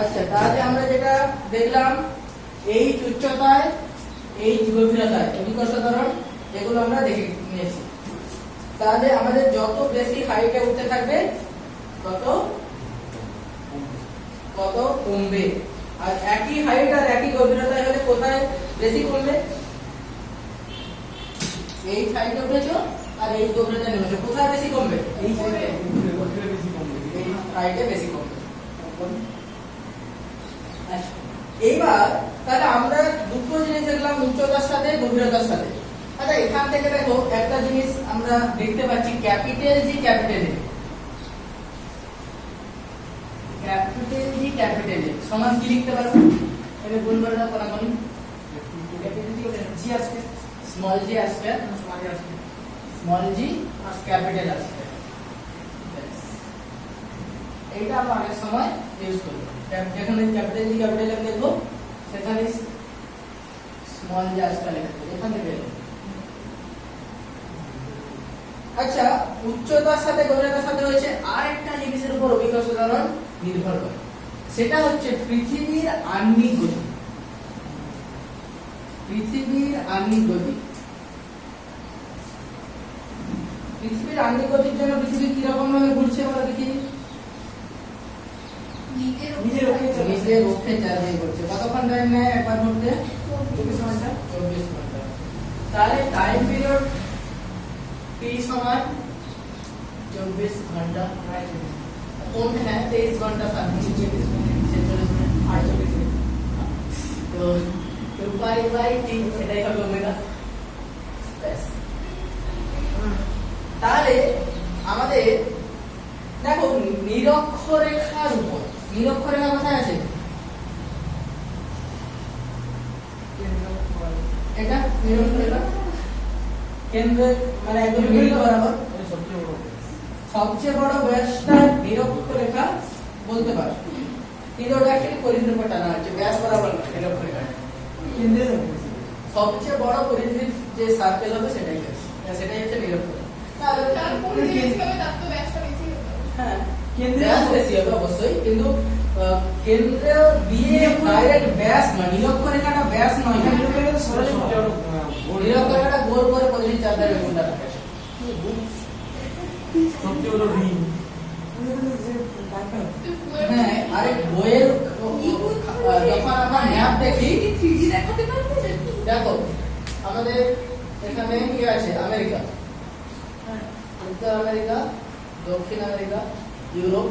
আচ্ছা, তাহলে আমরা যেটা দেখলাম এই উচ্চতায় এই গভীরতায় অভিকর্ষ ত্বরণ এগুলো আমরা দেখে নিয়েছি। তাহলে আমাদের যত বেশি হাইটে উঠতে থাকবে তত কমবে। আর একই হাইট আর একই গভীরতায় হলে কোথায় বেশি কমবে? এই হাইটে উঠেছো আর এই গভীরতায় নেমেছো, কোথায় বেশি কমবে? এই হাইটে বেশি কমবে, এই হাইটে বেশি কমবে। আচ্ছা, এইবার তাহলে আমরা দুটো জিনিস দেখলাম, উচ্চতার সাথে গভীরতার সাথে। আচ্ছা, এখান থেকে দেখো একটা জিনিস আমরা দেখতে পাচ্ছি, capital G capital A, capital G capital A সমান কি লিখতে পারো? এটা গুণ করে দাও কোনাকুনি। ক্যাপিটাল জি জি আসবে, স্মল জি আসবে, স্মল জি আর ক্যাপিটাল আসবে। এইটা আমরা আগের সময় ইউজ করব। যেখানে ক্যাপিটাল জি ক্যাপিটাল এ দেখবো সেখানে স্মল জি আসবে লিখতে, এখানে দেখো। আচ্ছা, উচ্চতার সাথে গভীরতার সাথে হয়েছে আরেকটা জিনিসের উপর অভিকর্ষ ত্বরণ নির্ভর করে, সেটা হচ্ছে পৃথিবীর আহ্নিক গতি। পৃথিবীর আহ্নিক গতি, পৃথিবীর আহ্নিক গতির জন্য পৃথিবী কিরকম ভাবে ঘুরছে বলো দেখি? নিজের অক্ষে চাঁদে ঘুরছে। কতক্ষণ টাইম নেয় একবার ঘুরতে? 24 ঘন্টা। 24 ঘন্টা। তাহলে টাইম পিরিয়ড T সমান 24 ঘন্টা। কোন হ্যাঁ 23 ঘন্টা 46 মিনিট 46 মিনিট 48 মিনিট। তো 2π/T এটাই হবে ওমেগা। ব্যাস। তাহলে আমাদের দেখো নিরক্ষরেখার উপর, নিরক্ষরেখা কোথায় আছে? এটা নিরক্ষরেখা কেন্দ্র মানে একদম মিডিল বরাবর সবচেয়ে বড় ব্যাসটা নিরক্ষরেখা বলতে পারো, কিন্তু ওটা অ্যাকচুয়ালি পরিধির উপর টানা হচ্ছে, ব্যাস বরাবর নিরক্ষরেখা। কেন্দ্রের সবচেয়ে বড় পরিধির যে সার্কেল হবে সেটাই হচ্ছে নিরক্ষরেখা। তাহলে হ্যাঁ ব্যাস বেশি হবে অবশ্যই, কিন্তু কেন্দ্র দিয়ে ডাইরেক্ট ব্যাস নয়, নিরক্ষরেখাটা ব্যাস নয়, নিরক্ষরেখাটা গোল করে পরিধির চারধারে ঘুরতে থাকে। সবচেয়ে বড় রিং। হ্যাঁ, আরে বইয়ের যখন আমরা ম্যাপ দেখি দেখো আমাদের এখানে কি আছে? আমেরিকা, উত্তর আমেরিকা, দক্ষিণ আমেরিকা, ইউরোপ,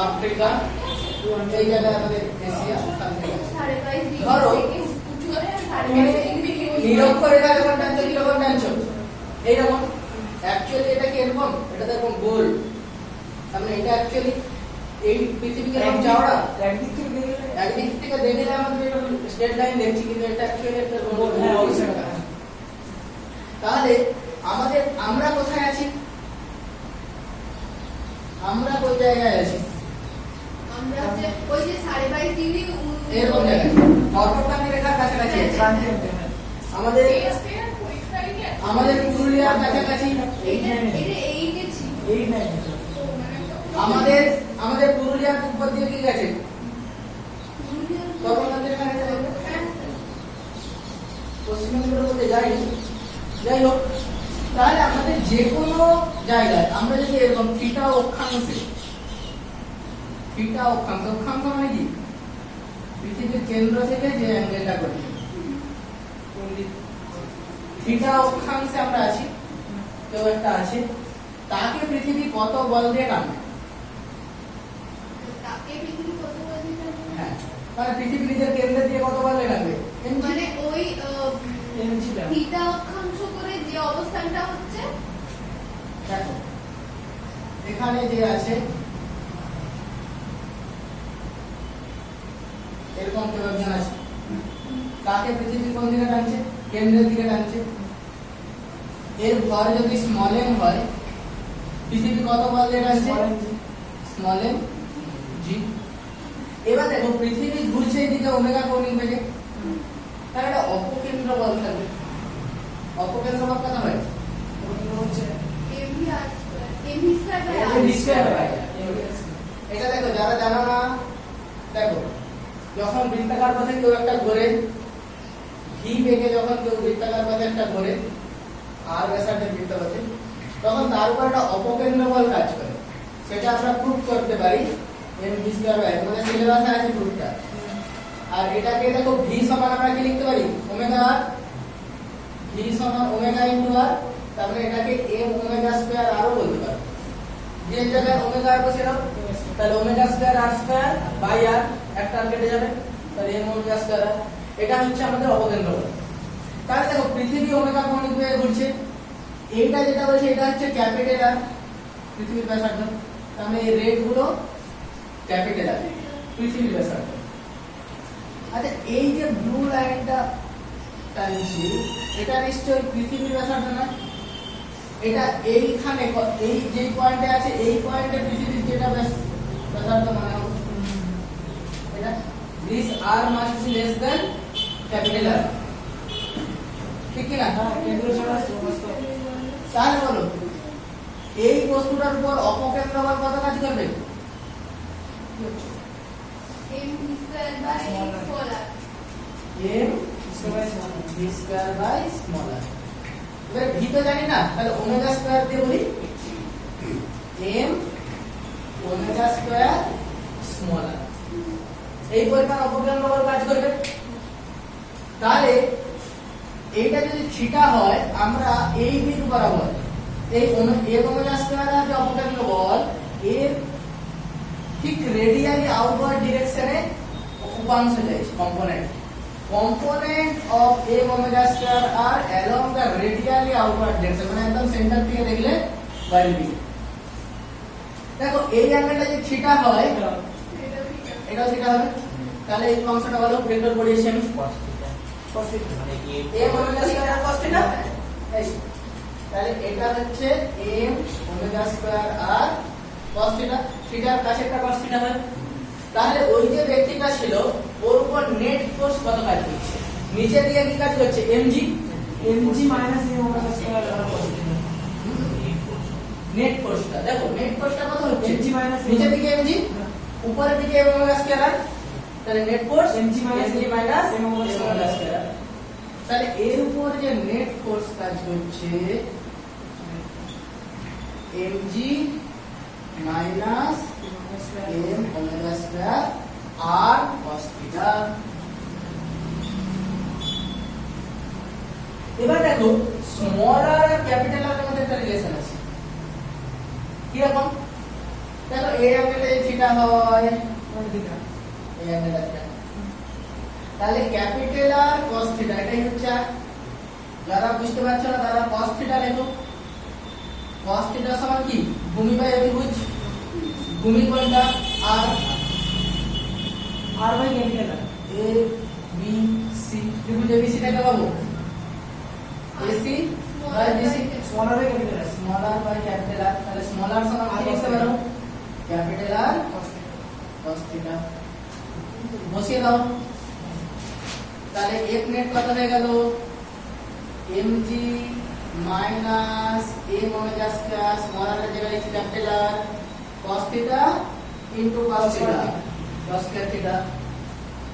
আফ্রিকা, এই জায়গায় আমাদের এশিয়া। ধরো নিরক্ষরেখা যখন টানছো কিরকম টানছো? এইরকম। অ্যাকচুয়ালি এটা কি এরকম? এটা দেখুন গোল, মানে এটা অ্যাকচুয়ালি এই পৃথিবীকে এরকম চওড়া, একদিক থেকে দেখলে আমাদের এরকম স্ট্রেট লাইন দেখছি, কিন্তু এটা অ্যাকচুয়ালি একটা গোল। তাহলে আমাদের আমরা কোথায় আছি? আমরা কোন জায়গায় আছি? আমরা যে ওই যে 22.5 ডিগ্রি এরকম জায়গায় অর্ধক্রান্তি রেখার কাছাকাছি আমাদের পুরুলিয়ার কাছাকাছি। আমাদের পুরুলিয়ার উপর দিয়ে কি গেছে? পশ্চিমবঙ্গের মধ্যে যাইনি, যাই হোক। তাহলে আমাদের যে কোনো জায়গায় আমরা যদি এরকম থিটা অক্ষাংশে, থিটা অক্ষাংশ, অক্ষাংশ মানে কি? পৃথিবীর কেন্দ্র থেকে যে অ্যাঙ্গেলটা করি, থিটা অক্ষাংশে আমরা আছি, কেউ একটা আছে, তাকে পৃথিবী কত বল দিয়ে টানবে? হ্যাঁ, মানে পৃথিবী নিজের কেন্দ্র দিয়ে কত বল দিয়ে টানবে? মানে ওই থিটা অক্ষাংশ করে যে অবস্থানটা হচ্ছে, দেখো এখানে যে আছে এরকম কেউ একজন আছে, তাকে পৃথিবী কোন দিকে টানছে? কেন্দ্রের দিকে টানছে। এর ভর যদি স্মল এম হয়, পৃথিবী কত বল দিয়ে টানছে? Small m g. এবার দেখো পৃথিবী ঘুরছে এদিকে ওমেগা কৌণিক বেগে, তাহলে এটা অপকেন্দ্র বল থাকবে। অপকেন্দ্র বল কত হয়? এটা দেখো যারা জানো না, দেখো যখন বৃত্তাকার পথে কেউ একটা ঘোরে, ভি বেগে যখন কেউ বৃত্তাকার পথে একটা ঘোরে আর ব্যাসার্ধের বৃত্তপথে, তখন তার উপর একটা অপকেন্দ্র বল কাজ করে। সেটা আমরা প্রুফ করতে পারি এম ভি স্কয়ার বাই, আমাদের সিলেবাসে আছে প্রুফটা। আর এটাকে দেখো ভি সমান আমরা কি লিখতে পারি, ওমেগা আর, ভি সমান ওমেগা ইনটু আর, তারপরে এটাকে এম ওমেগা স্কয়ার আরও বলতে পারি। ভি এর জায়গায় ওমেগা আর বসে দাও, তাহলে omega square r square by r, একটা আর কেটে যাবে, তাহলে এম ওমেগা স্কয়ার আর। এটা হচ্ছে আমাদের অপকেন্দ্র বল। তাহলে দেখো পৃথিবী ওমেগা কোণ দিকে ঘুরছে, এইটা যেটা বলছে এটা হচ্ছে ক্যাপিটাল আর, পৃথিবীর ব্যাসার্ধ, তাহলে এই রেড গুলো ক্যাপিটাল আর, পৃথিবীর ব্যাসার্ধ। আচ্ছা এই যে ব্লু লাইনটা টানছি, এটা নিশ্চয়ই পৃথিবীর ব্যাসার্ধ না? এটা এইখানে এই যে পয়েন্টে আছে, এই পয়েন্টে পৃথিবীর যেটা ব্যাসার্ধ মানে হবে এটা, this r must be less than capital R, ঠিক কি না? কেন্দ্র ছাড়া সমস্ত। তাহলে বলো এই বস্তুটার উপর অপকেন্দ্র বল কত কাজ করবে? m v square by small r, m v square by small r. এবার ভি তো জানি না, তাহলে ওমেগা স্কয়ার দিয়ে বলি, m ওমেগা স্কয়ার স্মল আর। এই পরিমাণ অপকেন্দ্র বল কাজ করবে। তাহলে এইটা যদি থিটা হয়, আমরা এই বিন্দু বরাবর এই ওমেগা স্কয়ার আর যে অপকেন্দ্র বল, এর ঠিক রেডিয়ালি আউটওয়ার্ড ডিরেকশনে উপাংশ যাচ্ছে, component of m omega square r along the radially outward direction, মানে একদম সেন্টার থেকে দেখলে বাইরের দিকে। দেখো এই অ্যাঙ্গেলটা যে থিটা হয়, এটাও থিটা হবে, তাহলে এই অংশটা হলো ভেক্টর পড়িয়েছি আমি cos থিটা, মানে কি m omega square r cos theta, তাহলে এটা হচ্ছে m omega square r cos theta, থিটার কাছে একটা cos থিটা হয়। তাহলে ওই যে ব্যক্তিটা ছিল ওর উপর নেট ফোর্স কত কাজ করছে, নিচে দিকে কি কাজ করছে, mg minus m omega square r cos theta. Net ফোর্সটা দেখো, নেট ফোর্সটা কত হচ্ছে, mg মাইনাস নিচে দিকে mg, উপরের দিকে m ওমেগা স্কয়ার আর, তাহলে net force mg minus m omega square. তাহলে এর উপর যে নেট ফোর্স কাজ করছে mg minus m omega square r cos theta. এবার দেখো স্মল আর আর ক্যাপিটাল আর এর মধ্যে একটা রিলেশন আছে, কি রকম? দেখো এই অ্যাঙ্গেলে থিটা হয়, কোন থিটা, এই অ্যাঙ্গেলে থিটা, তাহলে ক্যাপিটাল আর cos থিটা, এটাই হচ্ছে। যারা বুঝতে পারছো না তারা cos থিটা লেখো, cos থিটা সমান কি, ভূমি বাই অভিভুজ, ভূমি কোণটা r by capital R, A B C, ত্রিভুজ এবিসি টাকে পাবো AC by BC, small r by capital R, small r by capital R, তাহলে স্মল আর সমান কি লিখতে পারো, ক্যাপিটাল আর cos থিটা বসিয়ে দাও। তাহলে এক নেট কত হয়ে গেল, mg minus m omega square, small r এর জায়গায় লিখছি capital R, cos theta into cos theta, cos square theta.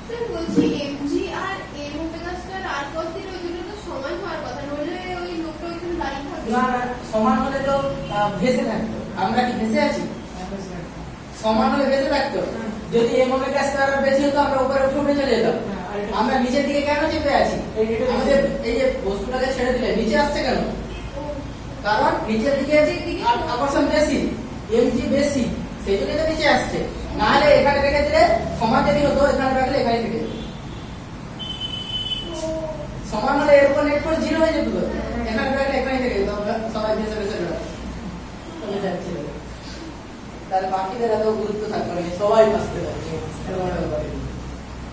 Sir বলছি mg আর m omega square r cos theta ওই দুটো তো সমান হওয়ার কথা, নইলে ওই লোকটা ওইখানে দাঁড়িয়ে থাকবে না না, সমান হলে তো ভেসে থাকতো, আমরা কি ভেসে আছি? সমান হলে ভেসে থাকতো, যদি m ওমেগা স্কয়ার আর বেশি হতো আমরা উপরে উঠে চলে যেতাম। আমরা নিচের দিকে কেন চেপে আছি, আমাদের এই যে বস্তুটাকে ছেড়ে দিলে নিচে আসছে কেন, কারণ নিচের দিকে আকর্ষণ বেশি, mg বেশি, সেই জন্য তো নিচে আসছে। না হলে এখানে রেখে দিলে সমান যদি হতো, এখানে রাখলে এখানে থেকে যেত, সমান হলে এর উপর নেট ফোর্স 0 হয়ে যেত, এখানে রাখলে এখানে থেকে যেত, সবাই ভেসে ভেসে চলে যাচ্ছে। তাহলে বাকিদের এত গুরুত্ব থাকবে না, সবাই বাঁচতে পারবে।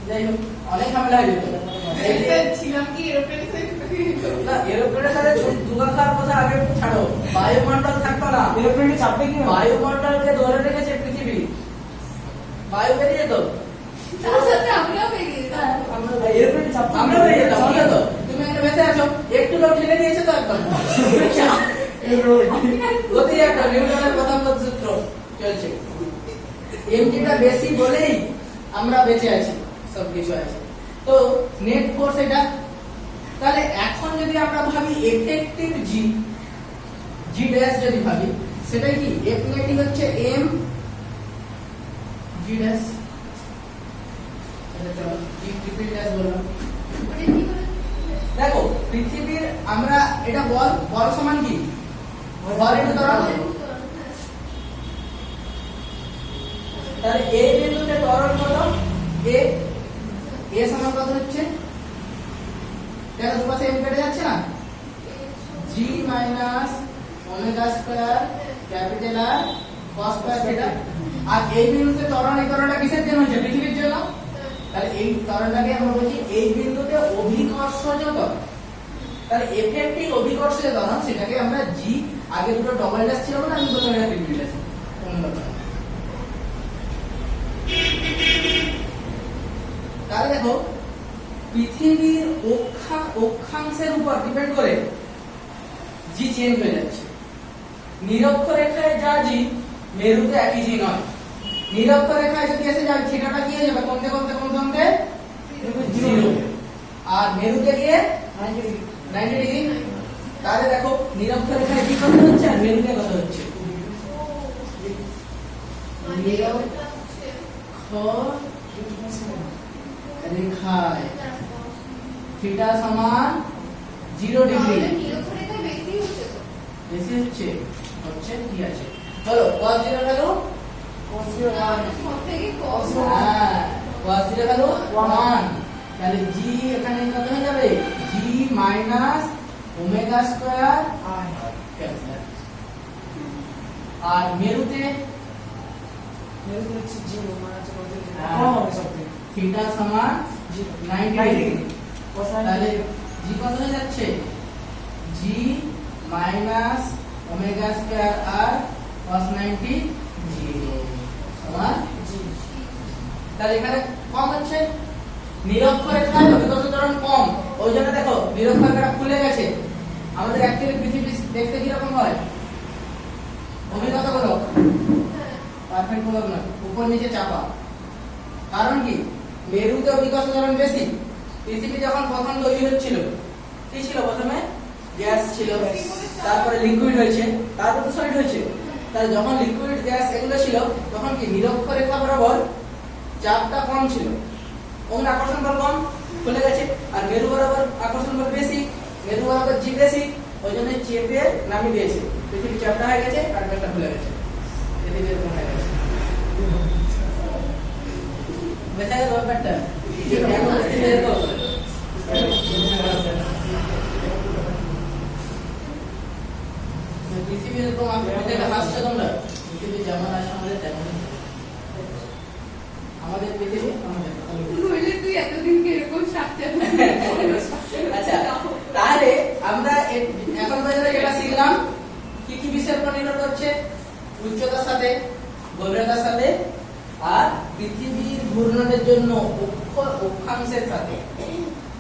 যাই হোক, অনেক ঝামেলা হয়ে যেত। ছিলাম কি এরোপ্লেনের সাথে, না এরোপ্লেনের সাথে দুগা খাওয়ার কথা আগে ছাড়ো, বায়ুমণ্ডল থাকতো না, এরোপ্লেনে চাপবে কি, বায়ুমণ্ডলকে ধরে রেখেছে পৃথিবী, বায়ু বেরিয়ে যেত, তার সাথে আমরাও বেরিয়ে যেতাম, এরোপ্লেনে চাপবে, আমরা বেরিয়ে যেতাম। তো তুমি এখানে বেঁচে আছো, একটু লোক ঠেলে দিয়েছে তো একদম, গতি একটা নিউটনের প্রথম সূত্র চলছে। এমজিটা বেশি বলেই আমরা বেঁচে আছি, সব কিছু আছে। তো নেট ফোর্স এটা। তাহলে এখন যদি আমরা ভাবি এফেক্টিভ জি, জি ড্যাশ যদি ভাবি, সেটাই কি এফ নেটিভ হচ্ছে এম জি ড্যাশ। এটা চলো জি ট্রিপল ড্যাশ বললাম। মানে কি করে? দেখো পৃথিবীর আমরা এটা বল, বল সমান কি ভর ইনটু ত্বরণ। তাহলে এ বিন্দুতে ত্বরণ কত? এ, এ সমান কত হচ্ছে? দেখো দুপাশে এম কেটে যাচ্ছে না, g minus omega square capital R cos square theta. আর এই বিন্দুতে ত্বরণ, এই ত্বরণটা কিসের জন্য হচ্ছে? পৃথিবীর জন্য। তাহলে এই ত্বরণটাকে আমরা বলছি এই বিন্দুতে অভিকর্ষজ ত্বরণ। তাহলে এফেক্টিভ অভিকর্ষজ ত্বরণ, সেটাকে আমরা জি, আগে দুটো ডবল ড্যাশ ছিল না, আমি বললাম এটা ট্রিপল ড্যাশ, কোন ব্যাপার। তাহলে দেখো পৃথিবীর অক্ষাংশের উপর ডিপেন্ড করে জি চেঞ্জ হয়ে যাচ্ছে। নিরক্ষরেখায় যা জি, মেরুতে একই জি নয়। নিরক্ষরেখায় যদি এসে যায়, থিটাটা কি হয়ে যাবে? কমতে কমতে কমতে কমতে 0, আর মেরুতে গিয়ে 90 ডিগ্রি। তাহলে দেখো নিরক্ষরেখায় কি কত হচ্ছে আর মেরুতে কত হচ্ছে? রেখায় থিটা সমান 0 ডিগ্রি। বেশি হচ্ছে, হচ্ছে কি আছে? বলো cos 0 ভ্যালু cos 0 1, হ্যাঁ cos 0 ভ্যালু 1। তাহলে g এখানে কত হয়ে যাবে? g minus omega square I, cancel. আর মেরুতে मेरे को अच्छी जी माना चाहिए। हाँ। कौन होगा सबके? থিটা সমান जी 90 ডিগ্রি। cosine তাহলে g কত হয়ে যাচ্ছে? g minus omega square r cos 90 0 সমান। जी তাহলে এখানে কম হচ্ছে, নিরক্ষরেখায় অভিকর্ষ ত্বরণ কম, ওই জন্য দেখো নিরক্ষরেখাটা খুলে গেছে। আমাদের অ্যাকচুয়ালি পৃথিবী দেখতে কি রকম হয়? অভিগত গুলো পারফেক্ট গুলো না, উপর নিচে চাপা। কারণ কি? মেরুতে অভিকর্ষ ত্বরণ বেশি। পৃথিবী যখন প্রথম তৈরি হচ্ছিল, কি ছিল? প্রথমে গ্যাস ছিল, তারপরে লিকুইড হয়েছে, তারপরে সলিড হয়েছে। তাহলে যখন লিকুইড, গ্যাস এগুলো ছিল, তখন কি নিরক্ষরেখা বরাবর চাপটা কম ছিল, ওখানে আকর্ষণ বল কম, খুলে গেছে। আর মেরু বরাবর আকর্ষণ বল বেশি, মেরু বরাবর জি বেশি, ওই জন্য চেপে নামিয়ে দিয়েছে। পৃথিবীর চাপটা হয়ে গেছে আর গ্যাসটা খুলে গেছে, পৃথিবী এরকম হয়ে গেছে। বোঝা গেল ব্যাপারটা? এখন পৃথিবী এরকম। পৃথিবী এরকম আপনাদের হাসছে তোমরা, পৃথিবী যেমন আছে আমাদের তেমনই। আমাদের পৃথিবী আমাদের। তুই এতদিন কিরকম সাথে আচ্ছা, তাহলে আমরা এখন পর্যন্ত যেটা শিখলাম, কি কি বিষয়ের উপর নির্ভর করছে? উচ্চতার সাথে, গভীরতার সাথে, আর পৃথিবীর ঘূর্ণনের জন্য অক্ষাংশের সাথে।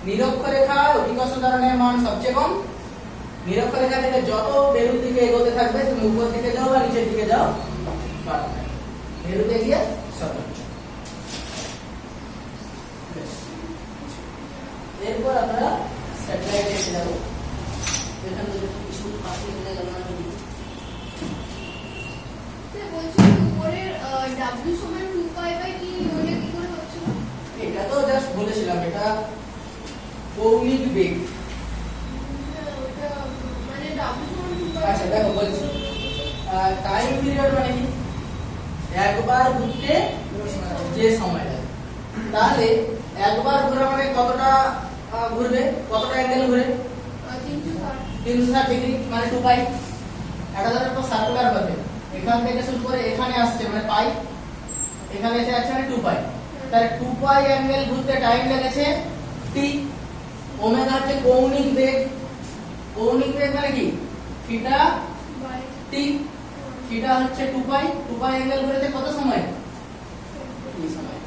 নিরক্ষরেখায় অভিকর্ষ ত্বরণের মান সবচেয়ে কম। নিরক্ষরেখা থেকে যত মেরুর দিকে এগোতে থাকবে, তুমি উপর দিকে যাও বা নিচের দিকে যাও, বাড়তে থাকবে। মেরুতে গিয়ে সর্বোচ্চ। এরপর আমরা স্যাটেলাইটে এসে যাবো। এখানে কিছু পাখি মিলে গেল না যদি। বলছি উপরের W সমান 2π/T হলে কি করে হচ্ছিল? এটা তো জাস্ট বলেছিলাম, এটা কৌণিক বেগ। ওটা মানে W সমান 2π/T। আচ্ছা দেখো বলছি, টাইম পিরিয়ড মানে কি? একবার ঘুরতে যে সময় লাগে। তাহলে একবার ঘোরা মানে কতটা ঘুরবে, কতটা অ্যাঙ্গেল ঘুরে? 360 ডিগ্রি মানে 2 পাই। এটা ধরো একটা সার্কুলার পাবে, এখান থেকে শুরু করে এখানে আসছে মানে পাই, এখানে এসে আছে মানে 2 পাই। তাহলে 2 পাই অ্যাঙ্গেল ঘুরতে টাইম লেগেছে t। ওমেগা হচ্ছে কৌণিক বেগ। কৌণিক বেগ মানে কি? Theta t। থিটা হচ্ছে 2 পাই। 2 পাই অ্যাঙ্গেল ঘুরেছে কত সময়? এই সময়।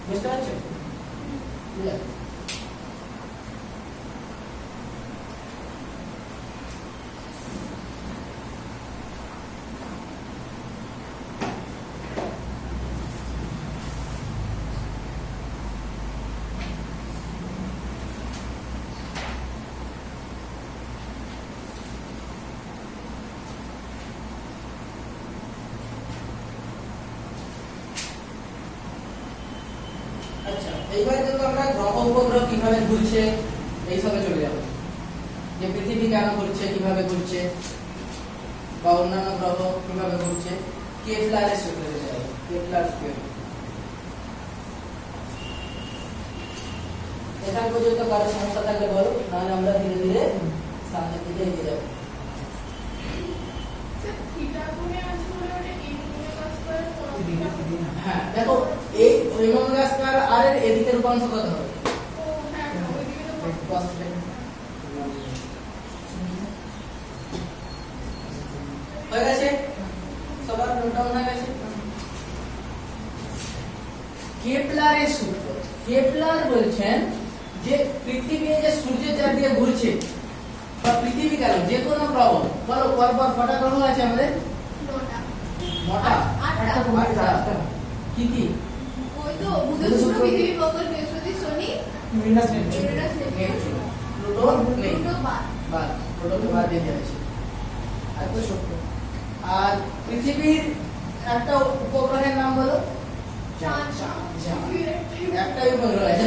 বুঝতে পারছো? এইবার কিন্তু আমরা গ্রহ উপগ্রহ কিভাবে ঘুরছে এই সবে চলে যাব, যে পৃথিবী কেন ঘুরছে, কিভাবে ঘুরছে, বা অন্যান্য গ্রহ কিভাবে ঘুরছে, কেপলারের সূত্রে চলে যাব, কেপলার থিওরি। এখান পর্যন্ত কারো সমস্যা থাকলে বলো, নাহলে আমরা ধীরে ধীরে সামনের দিকে এগিয়ে যাব। হ্যাঁ দেখো, এই ওমেগা স্কয়ার আর এর এদিকে রূপান্তর কত হবে? হয়ে গেছে, সবার নোট ডাউন হয়ে গেছে। কেপলারের সূত্র, কেপলার বলছেন যে পৃথিবী যে সূর্যের চারদিকে ঘুরছে, বা পৃথিবী কেন যে কোনো গ্রহ, বলো পরপর কটা গ্রহ আছে আমাদের? নটা, আটটা। কি কি? ওই তো বুধ, শুক্র, পৃথিবী, মঙ্গল, বৃহস্পতি, শনি, ইউরেনাস, ইউরেনাস, নেপচুন, প্লুটো নেই, প্লুটো বাদ, প্লুটোকে বাদ দিয়ে দেওয়া হয়েছে। আর পৃথিবীর একটা উপগ্রহের নাম বলো। চাঁদ, একটাই উপগ্রহ আছে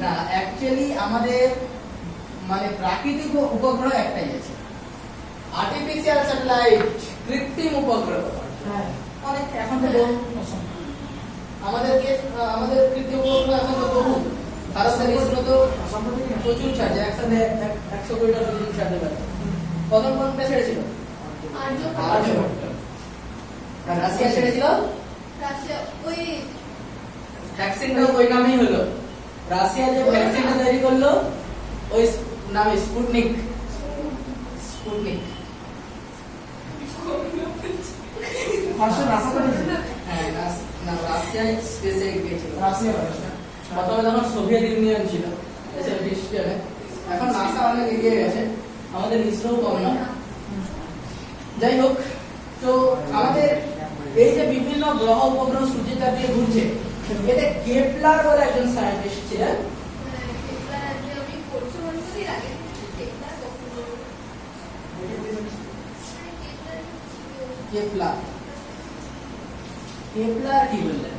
না, অ্যাকচুয়ালি আমাদের মানে প্রাকৃতিক উপগ্রহ একটাই আছে, আর্টিফিশিয়াল স্যাটেলাইট, কৃত্রিম উপগ্রহ অনেক এখন তো বহু। আমাদের কৃত্রিম উপগ্রহ এখন তো বহু, ভারতের ইসরো তো প্রচুর ছাড়ছে, একসাথে 100 কোটিটা প্রচুর ছাড়তে পারে। প্রথম কোনটা ছেড়েছিল? আর্যভট্ট। আর রাশিয়া ছেড়েছিল রাশিয়া, ওই ভ্যাকসিনটা ওই নামেই হলো, রাশিয়া যে ভ্যাকসিনটা তৈরি করলো ওই নামে স্পুটনিক। স্পুটনিক হ্যাঁ, না রাশিয়া স্পেসে গিয়েছিল। প্রথমে যখন সোভিয়েত ইউনিয়ন ছিল এখন নাসা অনেক এগিয়ে গেছে, আমাদের ইসরো কম না। যাই হোক, তো আমাদের এই যে বিভিন্ন গ্রহ উপগ্রহ সূর্যের চারদিকে ঘুরছে, এতে কেপলার বলে একজন সায়েন্টিস্ট ছিলেন। কেপলার, কেপলার কি বললেন?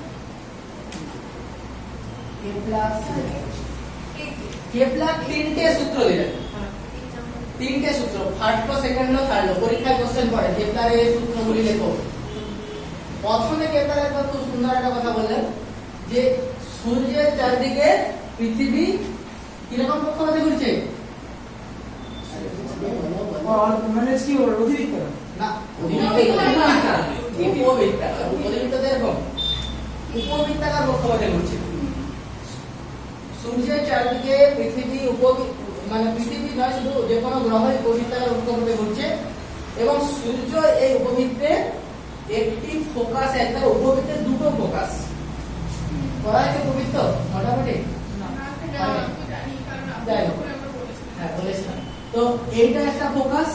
কেপলার তিনটে সূত্র দিলেন, তিনটে সূত্র, ফার্স্ট, সেকেন্ড, থার্ড। পরীক্ষায় কোশ্চেন পড়ে কেপলারের এই সূত্রগুলি লেখো। প্রথমে কেপলার একবার খুব সুন্দর একটা কথা বললেন যে সূর্যের চারদিকে পৃথিবী কিরকম কক্ষপথে ঘুরছে? মানে কি অতিরিক্ত না, উপবৃত্তাকার। উপবৃত্ত এরকম উপবৃত্তাকার কক্ষপথে ঘুরছে। সূর্যের চারদিকে পৃথিবী মানে পৃথিবী নয়, শুধু যে কোনো গ্রহের উপবৃত্তাকার কক্ষপথে ঘুরছে, এবং সূর্য এই উপবৃত্তে একটি ফোকাস, একটা উপবৃত্তের দুটো ফোকাস করা আছে। উপবৃত্ত মোটামুটি হ্যাঁ বলেছিলাম। তো এইটা একটা ফোকাস,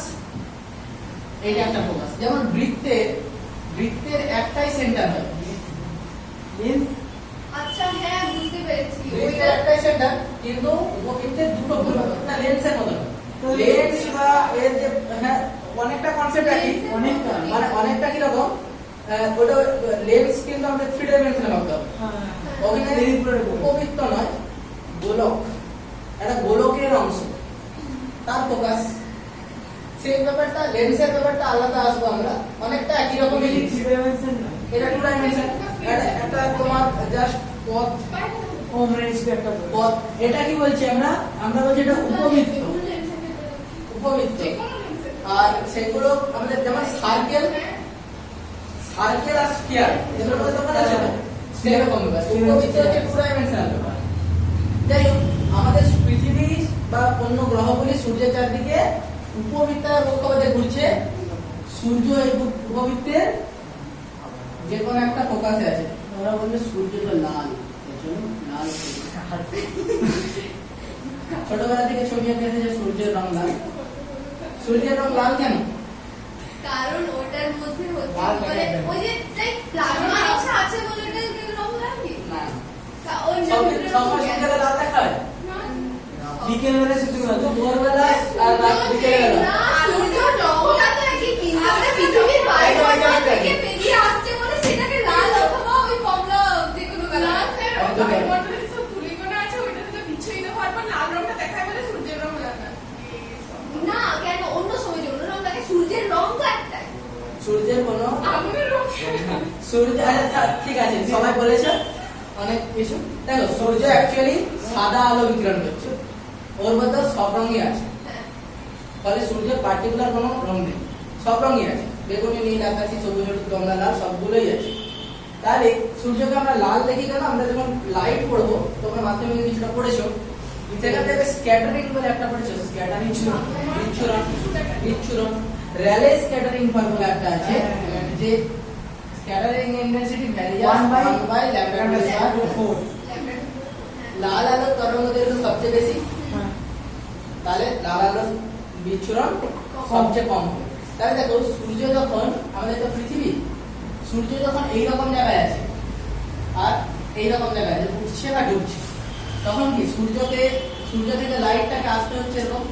এইটা একটা ফোকাস। যেমন বৃত্তের একটাই সেন্টার হয়, আচ্ছা হ্যাঁ বুঝতে পেরেছি, বৃত্তের একটাই সেন্টার, কিন্তু উপবৃত্তের দুটো ফোকাস, না লেন্সের মতো না। লেন্স বা এর যে হ্যাঁ অনেকটা কনসেপ্ট আছে, অনেকটা মানে অনেকটা কি রকম, ওটা লেন্স কিন্তু আমাদের 3 ডাইমেনশনে ভাবতে হবে। ওখানে উপবৃত্ত নয়, গোলক, একটা গোলকের অংশ, তার ফোকাস। সেই ব্যাপারটা লেন্সের ব্যাপারটা আলাদা আসবো আমরা, অনেকটা একই রকমই। এটা 2 ডাইমেনশন, একটা তোমার জাস্ট পথ। পথ এটা কি বলছি আমরা বলছি এটা উপবৃত্ত, উপবৃত্ত। আর সেগুলো আমাদের যেমন সার্কেল আর স্ফিয়ার, এগুলোর মধ্যে তোমরা আছে না সেরকম ব্যাপার। উপবৃত্ত হচ্ছে 2 ডাইমেনশনাল ব্যাপার। যাই হোক, আমাদের পৃথিবী বা অন্য গ্রহগুলি সূর্যের চারদিকে উপবৃত্তাকার কক্ষপথে ঘুরছে। সূর্য এই উপবৃত্তের যে কোনো একটা ফোকাসে আছে। ওরা বলবে সূর্যটা লাল, এর জন্য লাল। ছোটবেলা থেকে ছবি এঁকেছে যে সূর্যের রং লাল। সূর্যের রং লাল কেন? কারণ ওটার মধ্যে হচ্ছে মানে ওই যে লাইক প্লাজমা আছে বলে এটার রং লাল কি না, ওই সকালে লাল দেখা হয়, বিকেল বেলা শুধু ভোরবেলা আর বিকেলবেলা। সূর্য রংটা তো একই, কিন্তু আমরা পৃথিবীর বাইরে থেকে বেরিয়ে আসছে বলে সেটাকে লাল অথবা ওই কমলা যে কোনো কালার সূর্যের কোনো আগুনের রশ্মি সূর্য আচ্ছা ঠিক আছে সবাই বলেছে অনেক কিছু দেখো সূর্য অ্যাকচুয়ালি সাদা আলো বিকিরণ করছে ওর মধ্যে সব রঙই আছে ফলে সূর্যের পার্টিকুলার কোনো রং নেই সব রঙই আছে বেগুনি নীল আকাশি সবুজ হলুদ কমলা লাল সবগুলোই আছে তাহলে সূর্যকে আমরা লাল দেখি কেন আমরা যখন লাইট পড়বো তোমরা মাধ্যমিকে কিছুটা পড়েছো সেখান থেকে স্ক্যাটারিং বলে একটা পড়েছো স্ক্যাটারিং বিচ্ছুরণ রেলে স্ক্যাটারিং ফর্মুলা একটা আছে যে scattering intensity vary 1 by lambda square 4 লাল আলো তরঙ্গদৈর্ঘ্য সবচেয়ে বেশি তাহলে লাল আলো বিচ্ছুরণ সবচেয়ে কম তাহলে দেখো সূর্য যখন আমাদের তো পৃথিবী সূর্য যখন এই রকম জায়গায় আছে আর এই রকম জায়গায় আছে উঠছে বা ডুবছে তখন কি সূর্য থেকে লাইটটাকে আসতে হচ্ছে এরকম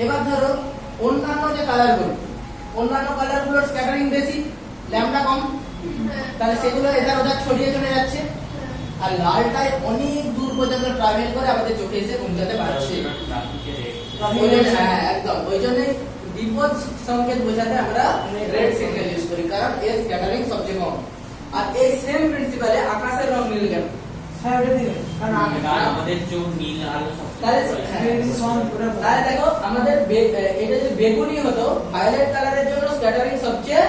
এবার ধরো অন্যান্য যে কালারগুলোর স্ক্যাটারিং বেশি ল্যাম্বডা কম তাহলে সেগুলো এধার ওধার ছড়িয়ে চলে যাচ্ছে আর লালটাই অনেক দূর পর্যন্ত ট্রাভেল করে আমাদের চোখে এসে পৌঁছাতে পারছে হ্যাঁ একদম ওই জন্যই বিপদ সংকেত বোঝাতে আমরা রেড সিগন্যাল ইউজ করি কারণ এর স্ক্যাটারিং সবচেয়ে কম আর এই সেম প্রিন্সিপালে আকাশের রং নীল কেন হ্যাঁ ওটা দিবেন কারণ আমাদের চোখ নীল আলো তাহলে তাহলে দেখো আমাদের এটা যদি বেগুনি হতো ভায়োলেট কালারের জন্য স্ক্যাটারিং সবচেয়ে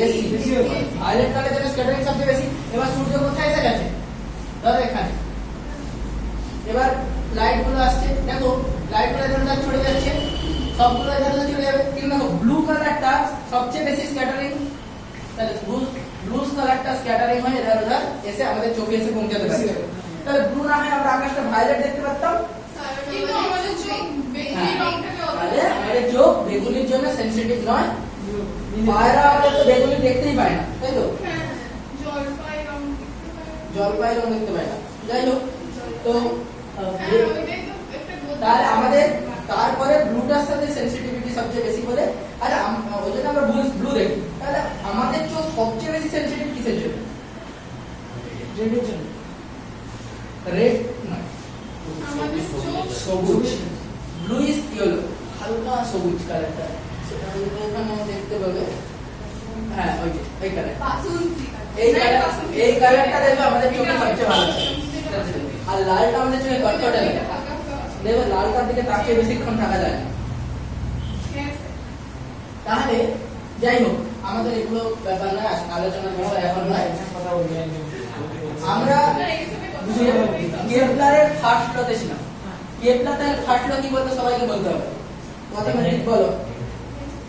বেশি ভায়োলেট কালারের জন্য স্ক্যাটারিং সবচেয়ে বেশি এবার সূর্য কোথায় এসে গেছে ধরো এখানে এবার লাইট গুলো আসছে দেখো লাইট গুলো এখানে ছড়ে যাচ্ছে সবগুলো এখানে চলে যাবে কিন্তু দেখো ব্লু কালারটা সবচেয়ে বেশি স্ক্যাটারিং তাহলে ব্লু কালারটা স্ক্যাটারিং হয় এধার ওধার এসে আমাদের চোখে এসে পৌঁছাতে পারে তাহলে ব্লু না হয় আমরা আকাশটা ভায়োলেট দেখতে পারতাম কিন্তু আমাদের চোখ বেগুনি রংটাকে তাহলে আমাদের চোখ বেগুনির জন্য সেনসিটিভ নয় পায়রা আমাদের তো বেগুনি দেখতেই পায় না তাই তো জলপাই রং জলপাই রং দেখতে পায় না যাই হোক তো ওইটাই তো একটা তাহলে আমাদের তারপরে ব্লুটার সাথে সেনসিটিভিটি সবচেয়ে বেশি বলে আর ওই জন্য আমরা ব্লু দেখি তাহলে আমাদের চোখ সবচেয়ে বেশি সেনসিটিভ কিসের জন্য রেডের জন্য রেড নয় আমাদের চোখ সবুজ ব্লু ইজ ইয়েলো হালকা সবুজ কালারটা সেটা এখানে দেখতে পাবে হ্যাঁ ওই যে এই কালার বাসন্তী এই কালারটা দেখবে আমাদের চোখে সবচেয়ে ভালো লাগে আর লালটা আমাদের চোখে কটকটে লাগে দেখবে লালটার দিকে তাকিয়ে বেশিক্ষণ থাকা যায় না তাহলে যাই হোক আমাদের এগুলো ব্যাপার না আলোচনার বিষয় এখন নয় কথা বলি আমরা কেপলারের ফার্স্ট লতে ছিলাম কেপলারের ফার্স্ট ল কি বলতে সবাইকে বলতে হবে প্রথমে ঠিক বলো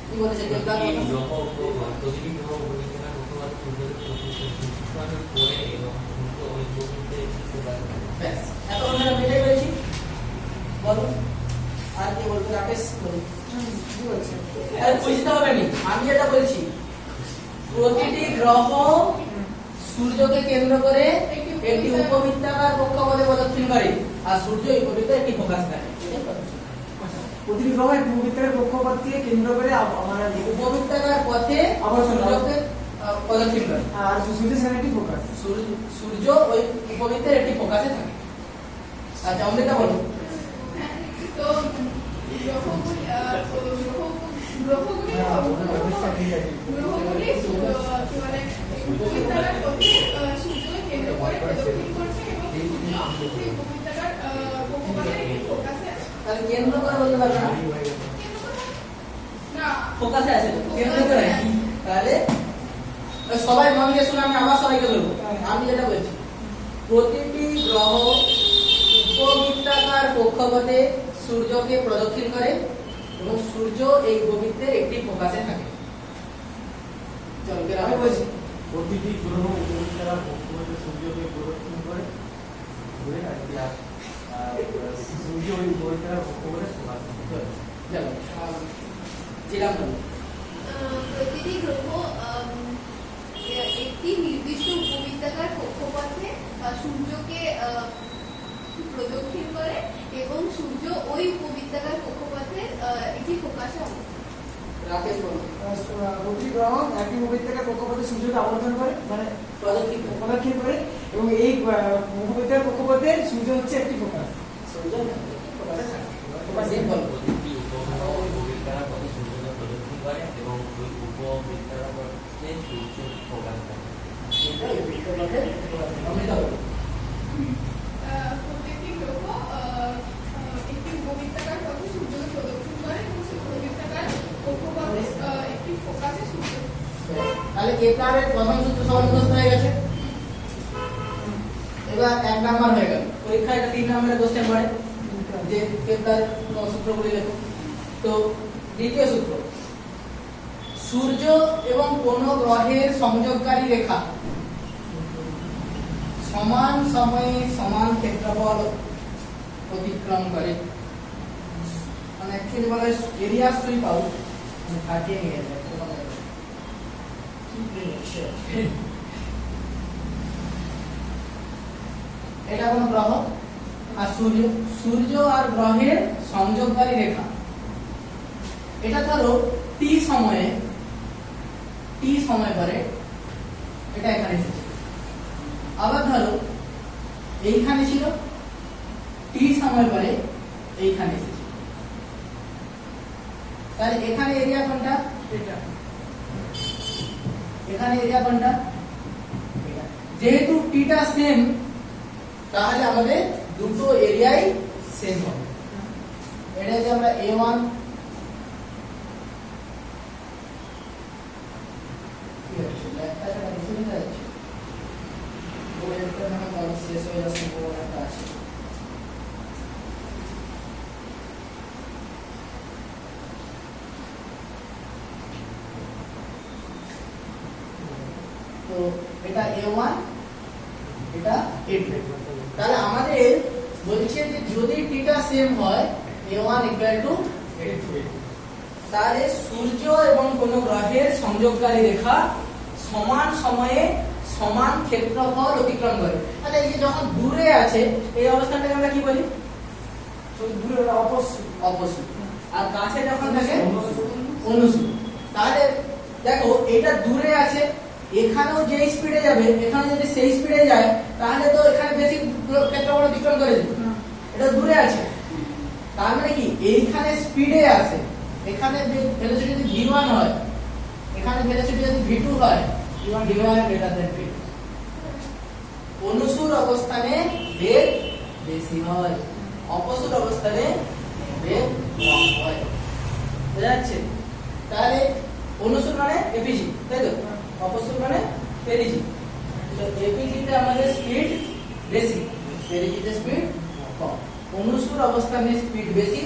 কি বলেছে কেপলার এই গ্রহ প্রতিটি গ্রহ উপগ্রহের কক্ষপথ সূর্যের প্রতিষ্ঠানের পরে এবং সূর্য ওই উপগ্রহে ব্যাস এত আমরা মিলে গেছি বলো আর কি বলতে রাকেশ বলি কি বলছে আর বুঝতে হবে না আমি যেটা বলছি প্রতিটি গ্রহ সূর্যকে কেন্দ্র করে একটি উপবৃত্তাকার কক্ষপথে প্রদক্ষিণ করে আর সূর্য এই উপবৃত্তে একটি ফোকাস থাকে প্রতিটি গ্রহ এক উপবৃত্তের কক্ষপথকে কেন্দ্র করে আমাদের উপবৃত্তাকার পথে অবস্থান করে। সূর্যকে প্রদক্ষিণ করে আর সূর্যের সামনে একটি ফোকাস সূর্য ওই উপবৃত্তের একটি ফোকাসে থাকে আচ্ছা অমৃতা বলো তো গ্রহগুলি গ্রহগুলি মানে উপবৃত্তাকার পথে সূর্যকে কেন্দ্র করে প্রদক্ষিণ করছে এবং সেই উপবৃত্তাকার কক্ষপথের একটি ফোকাসে আছে তাহলে কেন্দ্র করে বলতে পারবে না না ফোকাসে আছে তো কেন্দ্র করে তাহলে সবাই মন দিয়ে শুনে আমি আবার সবাইকে বলবো আমি যেটা বলছি প্রতিটি গ্রহ উপবৃত্তাকার কক্ষপথে সূর্যকে প্রদক্ষিণ করে এবং সূর্য এই উপবৃত্তের একটি ফোকাসে থাকে চলো আমি বলছি প্রতিটি গ্রহ উপবৃত্তাকার কক্ষপথে সূর্যকে প্রদক্ষিণ করে ঘুরে সূর্য ওই উপবৃত্তাকার কক্ষপথে ফোকাস করে। চলো জিরাম বলো প্রতিটি গ্রহ একটি নির্দিষ্ট উপবৃত্তাকার কক্ষপথে সূর্যকে প্রদক্ষিণ করে এবং সূর্য ওই উপবৃত্তাকার কক্ষপথের একটি ফোকাসে অবস্থান রাকেশ বলো প্রতিটি গ্রহ একটি উপবৃত্তাকার কক্ষপথে সূর্যকে আবর্তন করে মানে প্রদক্ষিণ করে এবং এই উপবৃত্তাকার কক্ষপথে সূর্য হচ্ছে একটি ফোকাস সূর্য ফোকাসে থাকে এবার জিম বলো প্রতিটি উপগ্রহ উপবৃত্তাকার পথে সূর্যকে প্রদক্ষিণ করে এবং অমৃতা বলো। প্রত্যেকটি গ্রহ একটি উপবৃত্তাকার পথে সূর্যকে প্রদক্ষিণ করে এবং সেই উপবৃত্তাকার কক্ষপথে একটি ফোকাসে সূর্য। তাহলে কেপলারের প্রথম সূত্র সবার মুখস্থ হয়ে গেছে। এবার 1 নাম্বার হয়ে গেল। পরীক্ষায় এটা 3 নম্বরের কোশ্চেন পড়ে যে কেপলারের সূত্রগুলি লেখো। তো দ্বিতীয় সূত্র, সূর্য এবং কোন গ্রহের সংযোগকারী রেখা সমান সময়ে সমান ক্ষেত্রফল অতিক্রম করে। মানে অ্যাকচুয়ালি বলা হয় এরিয়া সুইপ আউট, মানে কাটিয়ে নিয়ে যায়। এটা কোন গ্রহ আর সূর্য, সূর্য আর গ্রহের সংযোগকারী রেখা। এটা ধরো টি সময় পরে এটা এখানে এসেছে, আবার ধরো এইখানে ছিল, টি সময় পরে এইখানে এসেছে। তাহলে এখানে এরিয়া কোনটা? এটা। এখানে এরিয়া কোনটা? এটা। যেহেতু টিটা সেম, তাহলে আমাদের দুটো এরিয়াই সেম হবে। এটা যে আমরা A1 শেষ হয়ে যাওয়ার সম্ভাবনা আছে। তো এটা A1, এটা A2। তাহলে আমাদের বলছে যে যদি টিটা সেম হয় A1 = A2, তাহলে সূর্য এবং কোন গ্রহের সংযোগকারী রেখা সমান সময়ে সমান ক্ষেত্রফল অতিক্রম করে। তাহলে এই যে যখন দূরে আছে এই অবস্থাটাকে আমরা কি বলি? দূরে অপসূত। আর কাছে যখন থাকে অনুসূত। তাহলে দেখো এটা দূরে আছে, এখানেও যে স্পিডে যাবে, এখানে যদি সেই স্পিডে যায় তাহলে তো এখানে বেশি ক্ষেত্রফল অতিক্রম করে যাবে। এটা দূরে আছে, তার মানে কি এইখানে স্পিডে আছে, এখানে ভেলোসিটি যদি v1 হয়, এখানে ভেলোসিটি যদি v2 হয়, v1 greater than v2। অনুসূত অবস্থানে বেগ বেশি হয়, অপসূত অবস্থানে বেগ কম হয়। বুঝা যাচ্ছে? তাহলে অনুসূত মানে এপিজি, তাই তো? অপসূত মানে পেরিজি। তো এপিজিতে আমাদের স্পিড বেশি, পেরিজিতে স্পিড কম। অনুসূত অবস্থানে স্পিড বেশি,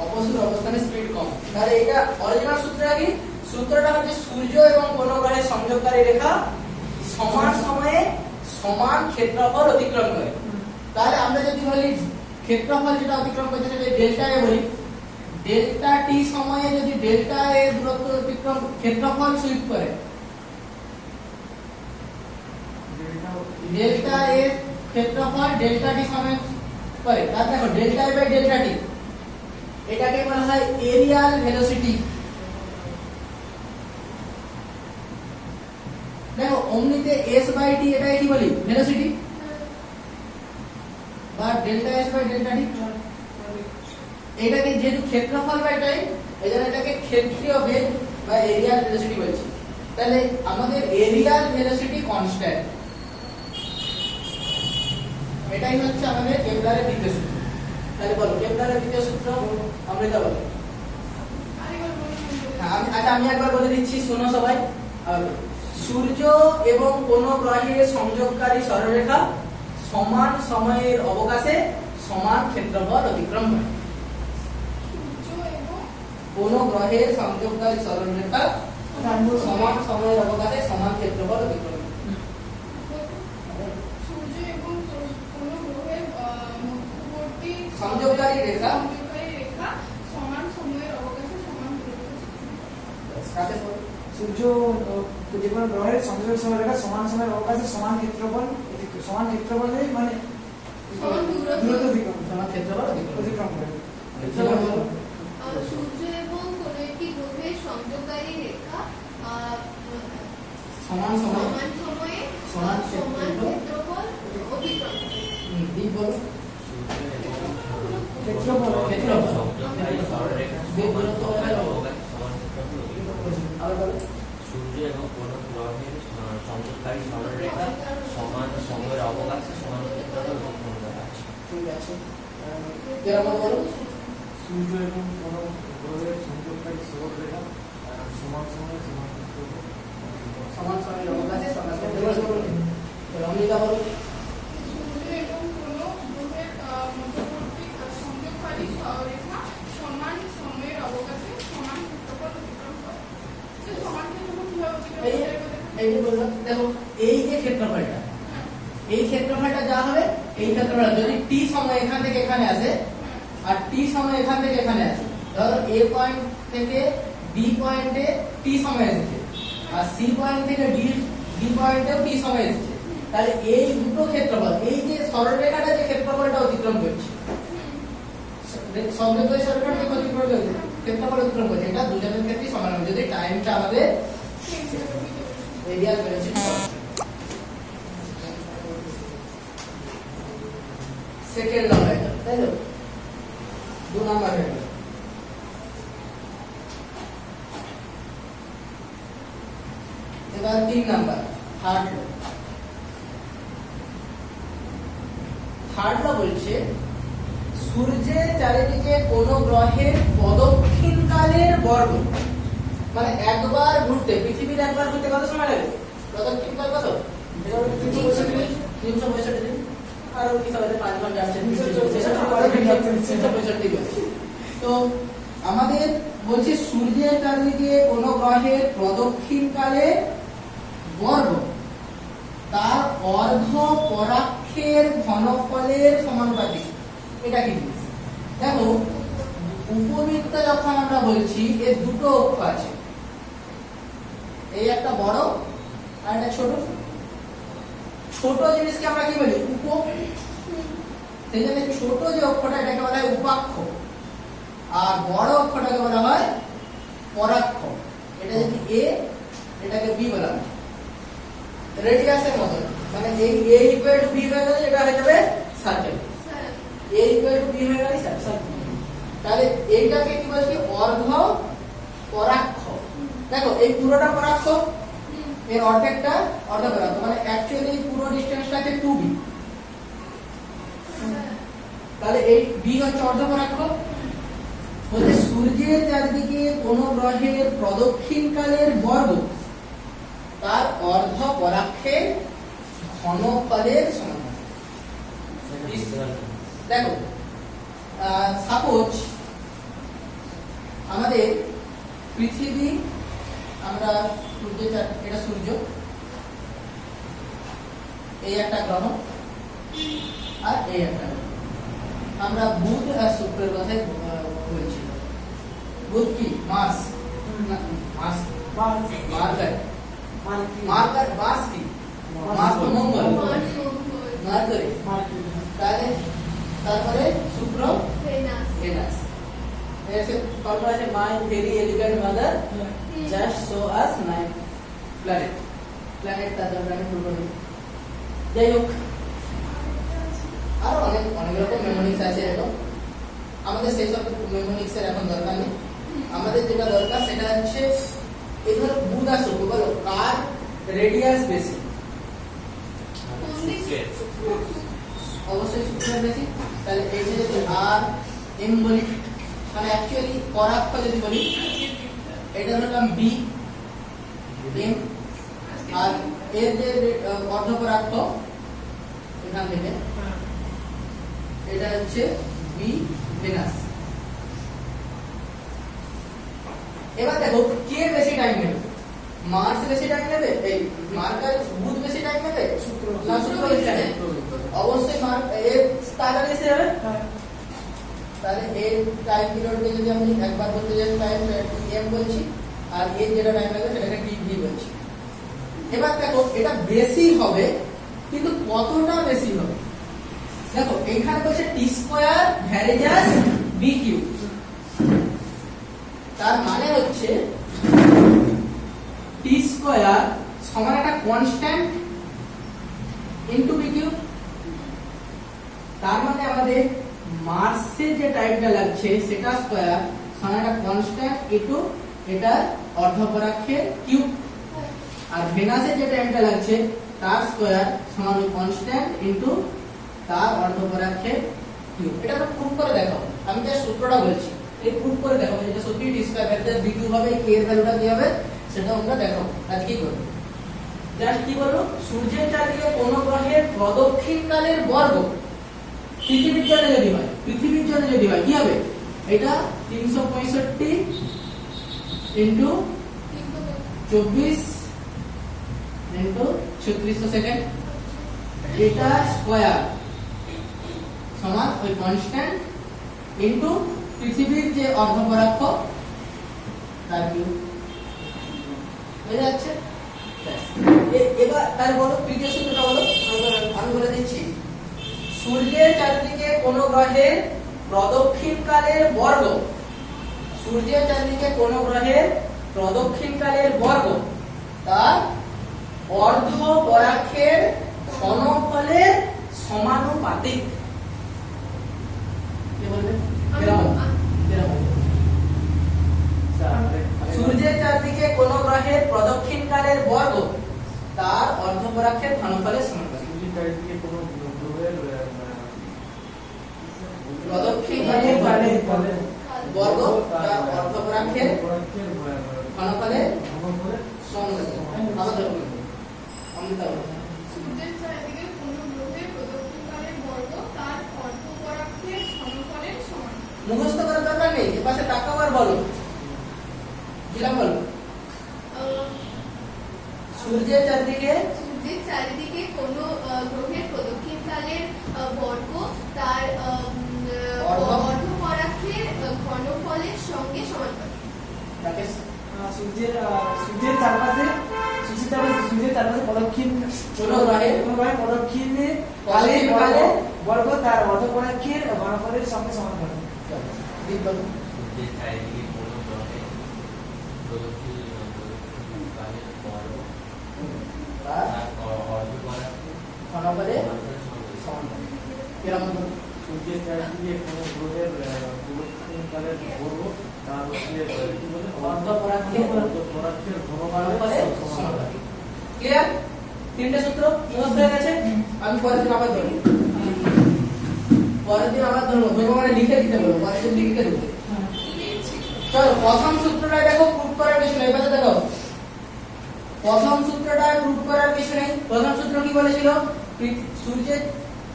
অপসূত অবস্থানে স্পিড কম। তাহলে এটা অরিজিনাল সূত্রটা কি? সূত্রটা হচ্ছে সূর্য এবং কোন গ্রহের সংযোগকারী রেখা সমান সময়ে সমান ক্ষেত্রফল অতিক্রম করে। তাহলে আমরা যদি বলি ক্ষেত্রফল যেটা অতিক্রম করছে সেটা ডেল্টা এ বলি, ডেল্টা টি সময়ে যদি ডেল্টা এ দূরত্ব অতিক্রম ক্ষেত্রফল সুইপ করে, ডেল্টা এ ক্ষেত্রফল ডেল্টা টি সময় করে, তাহলে দেখো ডেল্টা এ বাই ডেল্টা টি এটাকে বলা হয় এরিয়াল ভেলোসিটি। দেখো অমনিতে s বাই t এটাকে কি বলি? ভেলোসিটি বা delta s by delta t। এটাকে যেহেতু ক্ষেত্রফল বাই টাইম, এজন্য এটাকে ক্ষেত্রীয় বেগ বা এরিয়াল ভেলোসিটি বলছি। তাহলে আমাদের এরিয়াল ভেলোসিটি কনস্ট্যান্ট, এটাই হচ্ছে আমাদের কেপলারের দ্বিতীয় সূত্র। তাহলে বলো কেপলারের দ্বিতীয় সূত্র অমৃতা বলো। আচ্ছা আমি একবার বলে দিচ্ছি, শোনো সবাই। সূর্য এবং কোন গ্রহের সংযোগকারী সরলরেখা সমান সময়ের অবকাশে সমান ক্ষেত্রফল অতিক্রম করে। কোন গ্রহের সংযোগকারী সরলরেখা সমান সময়ের অবকাশে সমান ক্ষেত্রফল অতিক্রম করে। সংযোগকারী রেখা সমান সময়ের অবকাশে সমান সূর্য যে কোনো গ্রহের সংযোগ রেখা সমান সময়ের অবকাশে সমান ক্ষেত্রফল নেই, মানে দূরত্ব অতিক্রম, সমান ক্ষেত্রফল অতিক্রম করে। সূর্য এবং কোন একটি গ্রহের সংযোগকারী রেখা সমান সময়ে সমান ক্ষেত্রফল অতিক্রম করে। দ্বীপ বলো। ক্ষেত্রফল আবার বলো। সূর্য এবং কোন গ্রহের সংযোগকারী সরলরেখা সমান সময়ের অবকাশে সমান ক্ষেত্রফল এবং কোণ দ্বারা আছে। ঠিক আছে, যেরকম বলো। সূর্য এবং কোনো গ্রহের সংযোগকারী সরলরেখা সমান সময়ে সমান ক্ষেত্রফল। সমান সময়ের অবকাশে সমান ক্ষেত্রফল। অমৃতা বলো। সূর্য এবং কোনো গ্রহের মধ্যবর্তী সংযোগকারী রেখা সমান সময়ের অবকাশে সমান ক্ষেত্রফল অতিক্রম করে। তো সমান ক্ষেত্রফল কিভাবে অতিক্রম এই করে? এই যে বললাম, দেখো এই যে ক্ষেত্রফলটা, এই ক্ষেত্রফলটা যা হবে, এই ক্ষেত্রফল যদি টি সময় এখান থেকে এখানে আসে আর টি সময় এখান থেকে এখানে আসে, ধরো এ পয়েন্ট থেকে বি পয়েন্টে টি সময় এসেছে আর সি পয়েন্ট থেকে ডি পয়েন্টেও টি সময় এসেছে, তাহলে এই দুটো ক্ষেত্রফল, এই যে সরলরেখাটা যে ক্ষেত্রফলটা অতিক্রম করছে, সংযোগকারী সরলরেখাটা যে ক্ষেত্রফল অতিক্রম করছে, এটা দুজনের ক্ষেত্রেই সমান হবে যদি টাইমটা আমাদের এরিয়া করেছে। সেকেন্ড নাম্বার এটা, তাই তো? 2 নাম্বার এটা। এবার 3 number, third law. Third law বলছে সূর্যের চারিদিকে কোন গ্রহের প্রদক্ষিণকালের বর্গ, মানে একবার ঘুরতে, পৃথিবীর একবার ঘুরতে কত সময় লাগে? প্রদক্ষিণকাল কত? 365 দিন। আর কি সবাই 5 ঘন্টা আছে, 365 দিন। তো আমাদের বলছে সূর্যের চারিদিকে কোন গ্রহের প্রদক্ষিণকালে বর্গ তার অর্ধ পরাক্ষের ঘনফলের সমানুপাতিক। এটা কি জিনিস? দেখো উপবৃত্ত যখন আমরা বলছি এর দুটো অক্ষ আছে, এই একটা বড় আর একটা ছোট। ছোট জিনিসকে আমরা কি বলি? উপ। সেই জন্য ছোট যে অক্ষটা এটাকে বলা হয় উপাক্ষ আর বড় অক্ষটাকে বলা হয় পরাক্ষ। এটা যদি এ, এটাকে বি বলা হয়, রেডিয়াসের মতো, মানে এই এ ইকুয়াল টু বি হয়ে গেলে এটা হয়ে যাবে circle, a equal to b হয়ে গেলে সার্কেল। তাহলে এইটাকে কি বলছি? অর্ধ পরাক্ষ। দেখো এই পুরোটা পরাক্ষ, এর অর্ধেকটা অর্ধ পরাক্ষ, মানে অ্যাকচুয়ালি পুরো ডিসটেন্সটাকে 2b। তাহলে এই বি হচ্ছে অর্ধ পরাক্ষ। বলতে সূর্যের চারদিকে কোন গ্রহের প্রদক্ষিণকালের বর্গ তার অর্ধ পরাক্ষের ঘনফলের সমান। দেখো সাপোজ আমাদের পৃথিবী, আমরা সূর্যের, এটা সূর্য, এই একটা গ্রহ আর এই একটা গ্রহ। আমরা বুধ আর শুক্রের কথাই বলছি। বুধ কি? Mars. Mars marker, marker Mars কি? মার্স তো মঙ্গল, মার্কারি। তাহলে তারপরে শুক্র, ভেনাস। ऐसे कल्पना है my very elegant mother just show us 9 planet. Planet ता जब प्लैनेट শুরু করি, যাই হোক আর অনেক অনেক রকম মেমোনিক্স আছে। এরকম আমাদের সেই সব মেমোনিক্সের এখন দরকার নেই। আমাদের যেটা দরকার সেটা হচ্ছে এদের বুধ আর শুক্র, বলো কার রেডিয়াস বেশি? অবশ্যই শুক্রের বেশি। তাহলে এই যে যদি আর এম বলি, মানে অ্যাকচুয়ালি পরাক্ষ যদি বলি, এটা ধরলাম বি এম, আর এর যে অর্ধপরাক্ষ এখান থেকে এটা হচ্ছে বি ভেনাস। এবার দেখো কে বেশি টাইম নেবে? মার্স বেশি টাইম নেবে, এই মার্কার বুধ বেশি টাইম নেবে, শুক্র না শুক্র বেশি টাইম নেবে? অবশ্যই এর তাড়াতাড়ি এসে যাবে। তাহলে এর টাইম পিরিয়ডকে যদি আমি একবার বলতে যাই টাইম এম বলছি, আর এর যেটা টাইম লাগবে সেটাকে টি ভি বলছি। এবার দেখো এটা বেশি হবে, কিন্তু কতটা বেশি হবে? দেখো এখানে বলছে টি স্কয়ার ভ্যারিজাস বি কিউ, তার মানে হচ্ছে টি স্কয়ার সমান একটা কনস্ট্যান্ট ইনটু বি কিউ। তার মানে আমাদের মার্সের যে টাইমটা লাগছে সেটা স্কয়ার সমান একটা কনস্ট্যান্ট ইনটু এটা অর্ধপরাক্ষের কিউব। আর ভেনাসে যে টাইমটা লাগছে তার স্কয়ার সমান ওই কনস্ট্যান্ট ইনটু তার অর্ধপরাক্ষের কিউব। এটা আমরা প্রুফ করে দেখাবো, আমি জাস্ট সূত্রটা বলছি, এই প্রুফ করে দেখাবো যেটা সত্যি ডিসক্রাইব করতে দ্বিতীয় ভাবে কে এর ভ্যালুটা কি হবে সেটা আমরা দেখাবো। আজ কি করব, জাস্ট কি বলবো, সূর্যের চারদিকে কোন গ্রহের প্রদক্ষিণকালের বর্গ পৃথিবীর জন্য যদি হয়, পৃথিবীর জন্য যদি হয় কি হবে, এটা 365 ইনটু 24 ইনটু 3600 সেকেন্ড, এটা স্কয়ার সমান ওই কনস্ট্যান্ট ইনটু পৃথিবীর যে অর্ধপরাক্ষ তার কিউব হয়ে যাচ্ছে। এবার তার বলো তৃতীয় সূত্রটা বলো, আমি বলে দিচ্ছি। সূর্যের চারদিকে কোন গ্রহের প্রদক্ষিণকালের বর্গ, সূর্যের চারদিকে কোন গ্রহের প্রদক্ষিণকালের বর্গ তার অর্ধপরাক্ষের ঘনফলের সমানুপাতিক। কি বলবেন? সূর্যের চারদিকে কোন গ্রহের প্রদক্ষিণকালের বর্গ তার অর্ধপরাক্ষের ঘনফলের সমানুপাতিক। সূর্যের চারিদিকে কোনো গ্রহের প্রদক্ষিণকালের বর্গ তার অর্ধপরাক্ষের ঘনফলের সমানুপাতিক। সূর্যের চারিদিকে কোনো গ্রহের প্রদক্ষিণকালের বর্গ তার অর্ধপরাক্ষের ঘনফলের সমান। মুখস্থ করার দরকার নেই, এর পাশে তাকাও আর বলো, দিলাম বলো। সূর্যের চারদিকে কোনো গ্রহের প্রদক্ষিণকালের বর্গ তার অর্ধপরাক্ষের ঘনফলের সঙ্গে সমানুপাতিক। রাকেশ, সূর্যের চারপাশে প্রদক্ষিণ কোন গ্রহের প্রদক্ষিণে কালের বর্গ তার অর্ধপরাক্ষের ঘনফলের সঙ্গে সমানুপাতিক। দিক বলো। সূর্যের চারিদিকে কোনো গ্রহে প্রদক্ষিণকালের বর্গ তার তার অর্ধপরাক্ষের ঘনফলের ঘনফলের সমানুপাতিক। কিরকম বলো? সূর্যের চারিদিকে কোনো গ্রহের প্রদক্ষিণকালের বর্গ তার হচ্ছে কি বলে অর্ধপরাক্ষের অর্ধপরাক্ষের ঘনফলের ঘনফলের সমানুপাতিক। ক্লিয়ার? তিনটে সূত্র মুখস্থ হয়ে গেছে। আমি পরের দিন আবার ধরবো, পরের দিন আবার ধরবো, ধরবো মানে লিখে দিতে বলবো, পরের দিন লিখে দেবো। চলো প্রথম সূত্রটা দেখো, প্রুফ করার কিছু নেই, এবারে দেখো প্রথম সূত্রটা প্রুফ করার কিছু নেই। প্রথম সূত্র কি বলেছিল, সূর্যের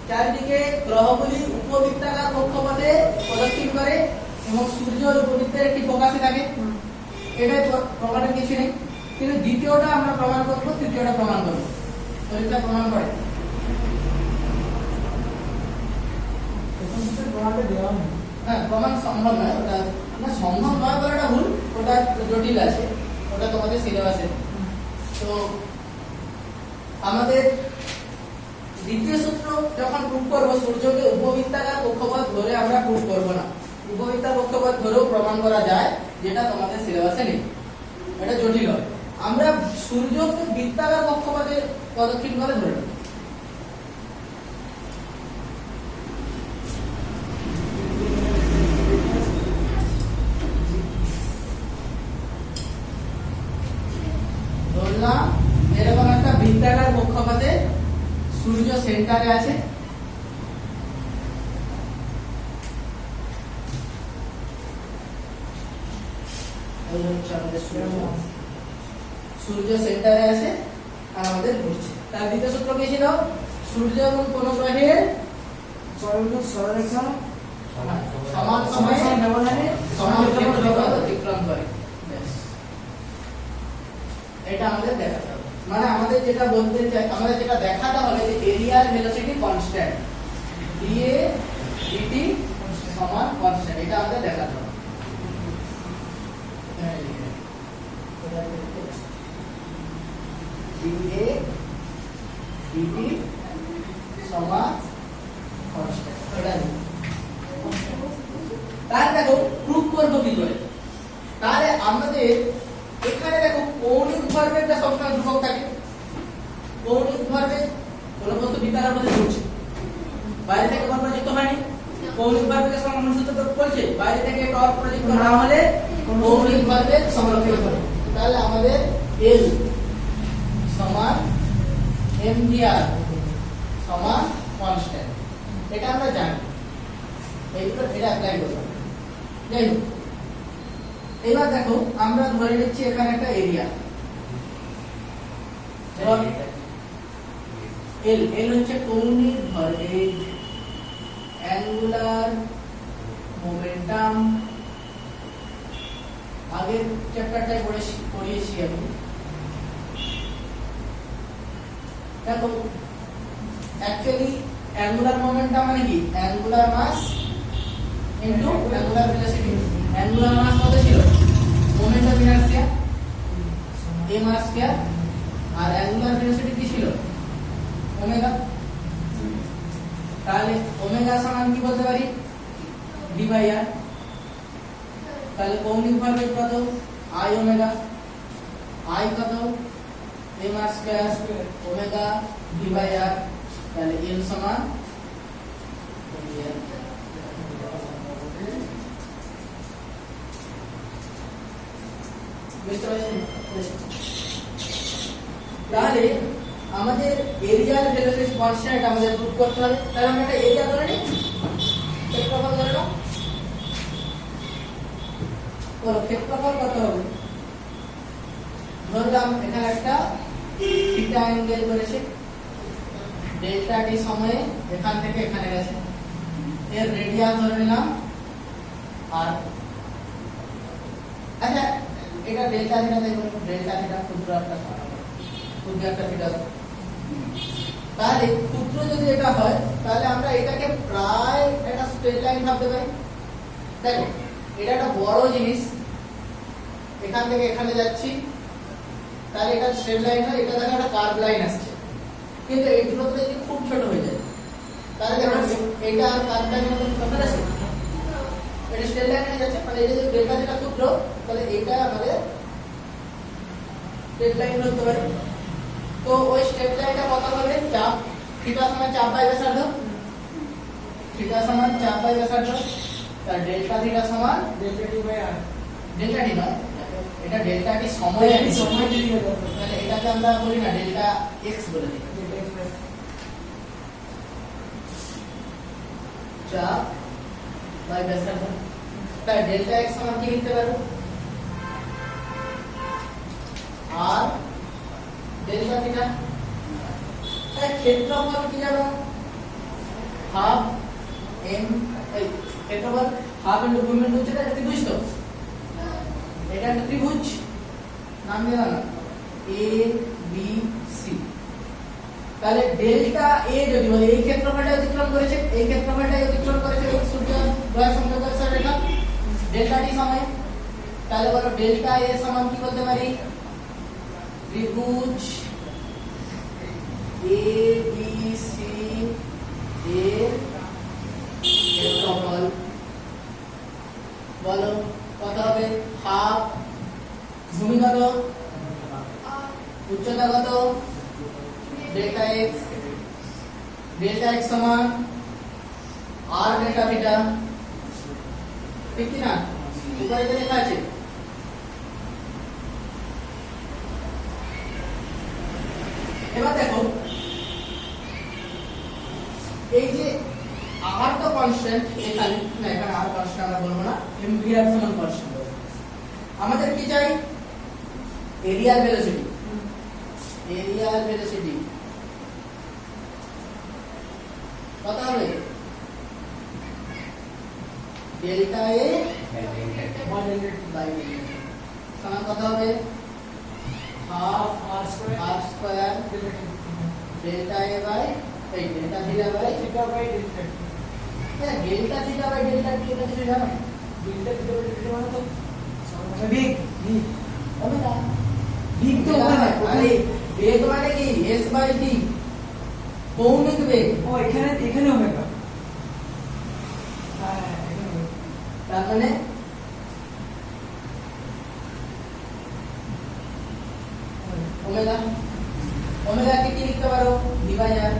চারদিকে গ্রহগুলি উপবৃত্তাকার কক্ষপথে প্রদক্ষিণ করে এবং সূর্য উপবৃত্তের একটি ফোকাসে থাকে, এটাই প্রমাণের কিছু নেই। কিন্তু দ্বিতীয়টা আমরা প্রমাণ করবো, তৃতীয়টা প্রমাণ করবো, পরীক্ষা প্রমাণ করে। প্রমাণটা দেওয়া নেই। হ্যাঁ, প্রমাণ সম্ভব নয়, ওটা না সম্ভব নয় বলাটা ভুল, ওটা জটিল আছে, ওটা তোমাদের সিলেবাসে। তো আমাদের দ্বিতীয় সূত্র যখন প্রুফ করবো, সূর্যকে উপবৃত্তাকার কক্ষপথ ধরে আমরা প্রুফ করবো না, উপবৃত্তাকার কক্ষপথ ধরেও প্রমাণ করা যায়, যেটা তোমাদের সিলেবাসে নেই, এটা জটিল হয়। আমরা সূর্যকে বৃত্তাকার কক্ষপথে প্রদক্ষিণ করে ধরে নেব। ধরলাম এরকম একটা বৃত্তাকার কক্ষপথে সূর্য সেন্টারে আছে, সূর্য সেন্টারে আছে আর আমাদের ঘুরছে। তার দ্বিতীয় সূত্র কি ছিল, সূর্য এবং কোন গ্রহের সরলরেখা সমান সময়ে ব্যবধানে সমান ক্ষেত্রফল অতিক্রম করে। এটা আমাদের দেখাতে হবে, মানে আমাদের যেটা বলতে চাই, আমাদের যেটা দেখাতে হবে যে এরিয়ার ভেলোসিটি কনস্ট্যান্ট, dA dt সমান কনস্ট্যান্ট, এটা আমাদের দেখাতে হবে। dA dt সমান কনস্ট্যান্ট, এটা তাহলে দেখো প্রুফ করবো কি করে। তাহলে আমাদের এখানে দেখো কৌণিক ভরবেগটা সবসময় ধ্রুবক থাকে, কৌণিক ভরবেগ কোনো বস্তু বৃত্তাকার পথে ঘুরছে, বাইরে থেকে বল প্রযুক্ত হয়নি, কৌণিক ভরবেগের সঙ্গে অনুসৃত বলছে, বাইরে থেকে টর্ক প্রযুক্ত না হলে কৌণিক ভরবেগ সংরক্ষিত করে। তাহলে আমাদের L mvr সমান কনস্ট্যান্ট, এটা আমরা জানি, এইগুলো এটা অ্যাপ্লাই করব। যাই হোক, এবার দেখো আমরা ধরে নিচ্ছি এখানে একটা এরিয়া, এল এল হচ্ছে কৌণিক ভরবেগ, অ্যাঙ্গুলার মোমেন্টাম, আগের চ্যাপ্টারটায় পড়িয়েছি আমি। দেখো অ্যাকচুয়ালি অ্যাঙ্গুলার মোমেন্টাম মানে কি, angular mass into angular velocity. Angular mass কত ছিল, momentum inertia a mass square, আর অ্যাঙ্গুলার ভেলোসিটি কি ছিল, ওমেগা। তাহলে ওমেগা সমান কি বলতে পারি, v বাই r। তাহলে কৌণিক ভরবেগ কত, i ওমেগা, i কত a mass square omega v by r। তাহলে l সমান তাহলে আমাদের এরিয়ার ভেলোসিটি কনস্ট্যান্ট আমাদের প্রুফ করতে হবে। তাহলে আমরা একটা এরিয়া ধরে নিই, ক্ষেত্রফল ধরে নাও। বলো ক্ষেত্রফল কত হবে, ধরলাম এখানে একটা থিটা অ্যাঙ্গেল করেছে, ডেল্টা টি সময়ে এখান থেকে এখানে গেছে, এর রেডিয়াস ধরে নিলাম আর আচ্ছা এটা ডেল্টা থিটা দেখো, ডেল্টা থিটা ক্ষুদ্র একটা থিটা। তাহলে ক্ষুদ্র যদি এটা হয় তাহলে আমরা এটাকে প্রায় একটা স্ট্রেট লাইন ভাবতে পারি। দেখো এটা একটা বড় জিনিস, এখান থেকে এখানে যাচ্ছি, তাহলে এটা স্ট্রেট লাইন হয়, এটা দেখো একটা কার্ভ লাইন আসছে। কিন্তু এইগুলো তো যদি খুব ছোট হয়ে যায় তাহলে দেখো এটা আর কার্ভ লাইনের মধ্যে তফাৎ আছে, এটা স্ট্রেট লাইন হয়ে যাচ্ছে। মানে এটা যদি ডেল্টা যেটা ক্ষুদ্র তাহলে এটা আমাদের স্ট্রেট লাইন হতে পারে। তো ওই স্ট্রেট লাইনটা কত হবে, চাপ থিটা সমান চাপ বাই ব্যাসার্ধ, থিটা সমান চাপ বাই ব্যাসার্ধ, তার ডেল্টা থিটা সমান delta t by r. Delta t নয়, এটা ডেল্টা টি সময় সময় দিয়ে দিতে হবে। তাহলে এটাকে আমরা বলি না ডেল্টা এক্স বলে দিই, চাপ বাই ব্যাসার্ধ। তাই ডেল্টা এক্স সমান কি লিখতে পারবো, আর ডেল্টা থিটা। তাই ক্ষেত্রফল কি জানো, হাফ এম, এই ক্ষেত্রফল হাফ ইনটু ভূমি ইনটু উচ্চতা, এটা ত্রিভুজ তো, এটা একটা ত্রিভুজ, নাম দিলাম না এ বি সি। তাহলে ডেল্টা এ যদি বলে এই ক্ষেত্রফলটা অতিক্রম করেছে, এই ক্ষেত্রফলটা অতিক্রম করেছে এই সূর্য দ্বয় সংযোগের রেখা ডেল্টা টি সময়। তাহলে বলো ডেল্টা এ সমান কি বলতে পারি, ত্রিভুজ এ বি সি এর ক্ষেত্রফল। বলো কত হবে, হাফ, ভূমি কত, উচ্চতা কত, ডেল্টা এক্স, ডেল্টা এক্স সমান আর ডেল্টা থিটা, ঠিক কি না, উপরে তো লেখা আছে। এবার দেখো এই যে আর তো কনস্ট্যান্ট, এখানে না, এখানে আর কনস্ট্যান্ট আমরা বলবো না, এমভিআর সমান কনস্ট্যান্ট। আমাদের কি চাই, এরিয়ার ভেলোসিটি, এরিয়ার ভেলোসিটি কত হবে, ডেল্টা এ বাই ডেল্টা সমান কত হবে, half r square delta A by এই delta theta by theta by delta. হ্যাঁ delta theta by delta t এটা কিছু জানো, ডেল্টা থিটা বাই ডেল্টা মানে তো বেগ, ওমেগা। বেগ তো ওখানে, আরে বেগ মানে কি, s বাই t, কৌণিক বেগ। ও এখানে এখানে ওমেগা। হ্যাঁ এখানে ওমেগা। তার মানে ওমেগা, ওমেগা কে কি লিখতে পারো, v বাই r।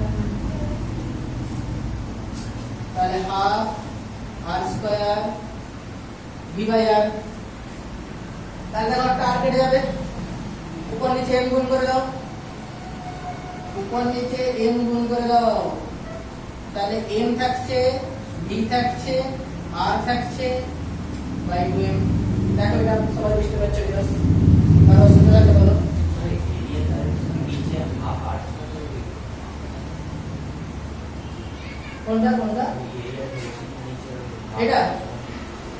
তাহলে half r square v by r। তাহলে দেখো একটা আর কেটে যাবে, উপর নিচে m গুণ করে দাও, উপর নিচে m গুণ করে দাও, তাহলে m থাকছে, v থাকছে, r থাকছে বাই 2m। দেখো এটা সবাই বুঝতে পারছো কিনা, আর অসুবিধা লাগলে বলো। মানে এরিয়া তার নিচে হাফ আর কোনটা কোনটা? এরিয়া নিচে এটা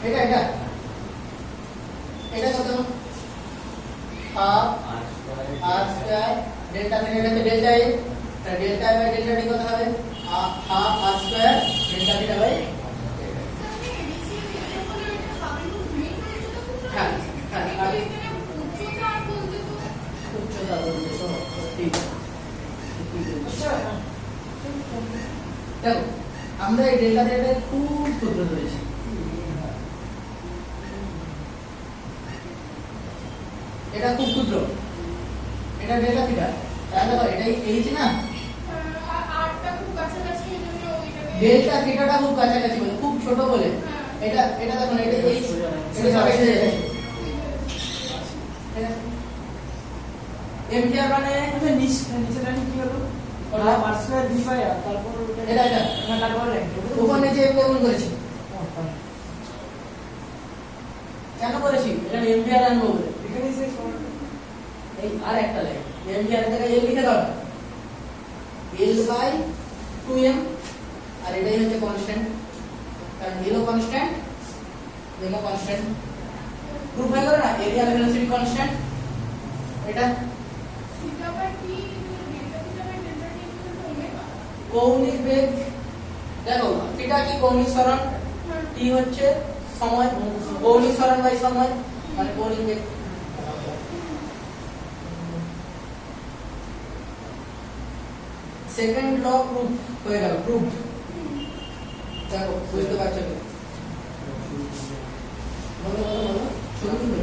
এটা এটা এটা কত? Half r square r square delta থেকে এটা হচ্ছে ডেল্টা a, তাহলে ডেল্টা বাই ডেল্টা t কত হবে? Half r square delta theta by হ্যাঁ হ্যাঁ আর উচ্চতা বলতে তো ঠিক দেখো আমরা এই ডেল্টা থিটাকে খুব ক্ষুদ্র ধরেছি, এটা খুব ক্ষুদ্র, এটা ডেল্টা থিটা, তাহলে দেখো এটাই এইচ না, ডেল্টা থিটাটা খুব কাছাকাছি বলে, খুব ছোট বলে এটা এটা দেখো না, এটা এইচ, এটা সব এসে যাচ্ছে এম কি মানে নিচেটা কি হলো? আর স্কয়ার v বাই r, তারপর এটা এটা না তারপর উপর নিচে m গুণ করেছি, কেন করেছি? এটা এমপিআর আনবো বলে, এখানে সে এই আর একটা লাইন এমপিআর থেকে এল লিখে দাও, এল বাই 2m, আর এটাই হচ্ছে কনস্ট্যান্ট, কারণ এল ও কনস্ট্যান্ট, এম ও কনস্ট্যান্ট, প্রুফ হয়ে গেল না? এরিয়া ভেলোসিটি কনস্ট্যান্ট, এটা কৌণিক বেগ, দেখো থিটা কি কৌণিক সরণ, টি হচ্ছে সময়, কৌণিক সরণ বাই সময় মানে কৌণিক বেগ। সেকেন্ড ল প্রুফ হয়ে গেল, প্রুফ। দেখো বুঝতে পারছো কি? বলো বলো বলো, শুরু শুরু।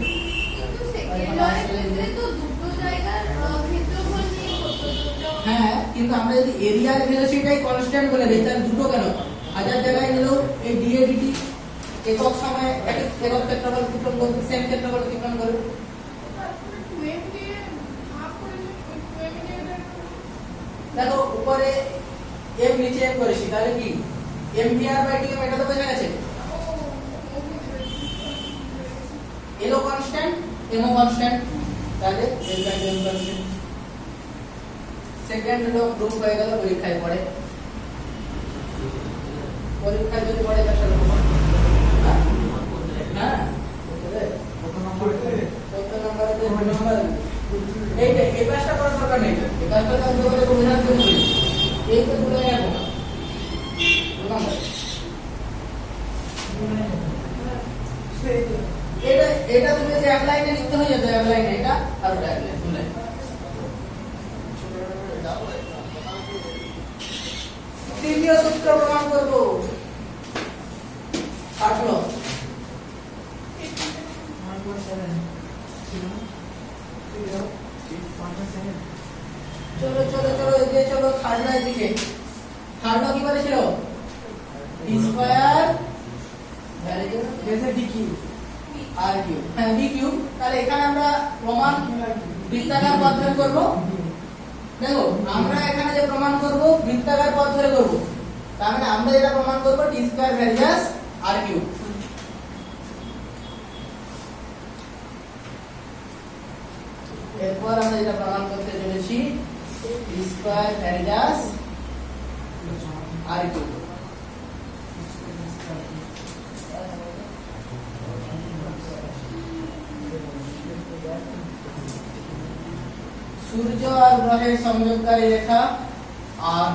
কিন্তু সেকেন্ড লয়ের ক্ষেত্রে তো দুটো জায়গার ক্ষেত্রফল নিয়ে হতো, দুটো হ্যাঁ, কিন্তু আমরা যদি এরিয়ার ভেলোসিটিটাই কনস্ট্যান্ট বলে দিই তাহলে দুটো কেন? হাজার জায়গায় নিলেও এই ডিএ ডিটি একক সময়ে একক ক্ষেত্রফল অতিক্রম করবে, সেম ক্ষেত্রফল অতিক্রম করবে। দেখো উপরে m নিচে m করেছি, তাহলে কি এমপিআর বাই টিএম, এটা তো বোঝা গেছে। এল ও কনস্ট্যান্ট, এম ও কনস্ট্যান্ট, তাহলে L by M constant. Second law proof হয়ে গেল, পরীক্ষায় পড়ে, পরীক্ষায় যদি পড়ে তাহলে হ্যাঁ কত নম্বরে কত নম্বরে তো নম্বর এইটা এই পাঁচটা করার দরকার নেই, এই পাঁচটা তো আমরা করে বোঝানোর জন্য করি, এই তো তুলে নেব না এটা এটা তুমি যে এক লাইনে লিখতে হয়ে যেত, এক লাইনে এটা আর ওটা এক লাইনে, দু লাইন। তৃতীয় সূত্র প্রমাণ করব, আসলো 1.7 চলো চলো চলো এগিয়ে চলো থার্ড লাইন দিকে। থার্ড ল কি বলেছিল? ডি স্কয়ার জেসে dq আর কিউব, হ্যাঁ ডি কিউব। তাহলে এখানে আমরা প্রমাণ বৃত্তাকার পথ ধরে করব। দেখো আমরা এখানে যে প্রমাণ করব বৃত্তাকার পথ ধরে করব, তার মানে আমরা যেটা প্রমাণ করব ডি স্কয়ার ভ্যারিয়াস আর কিউব। এরপর আমরা যেটা প্রমাণ করতে চলেছি ডি স্কয়ার ভ্যারিয়াস আর কিউব। সূর্য আর গ্রহের সংযোগকারী রেখা আর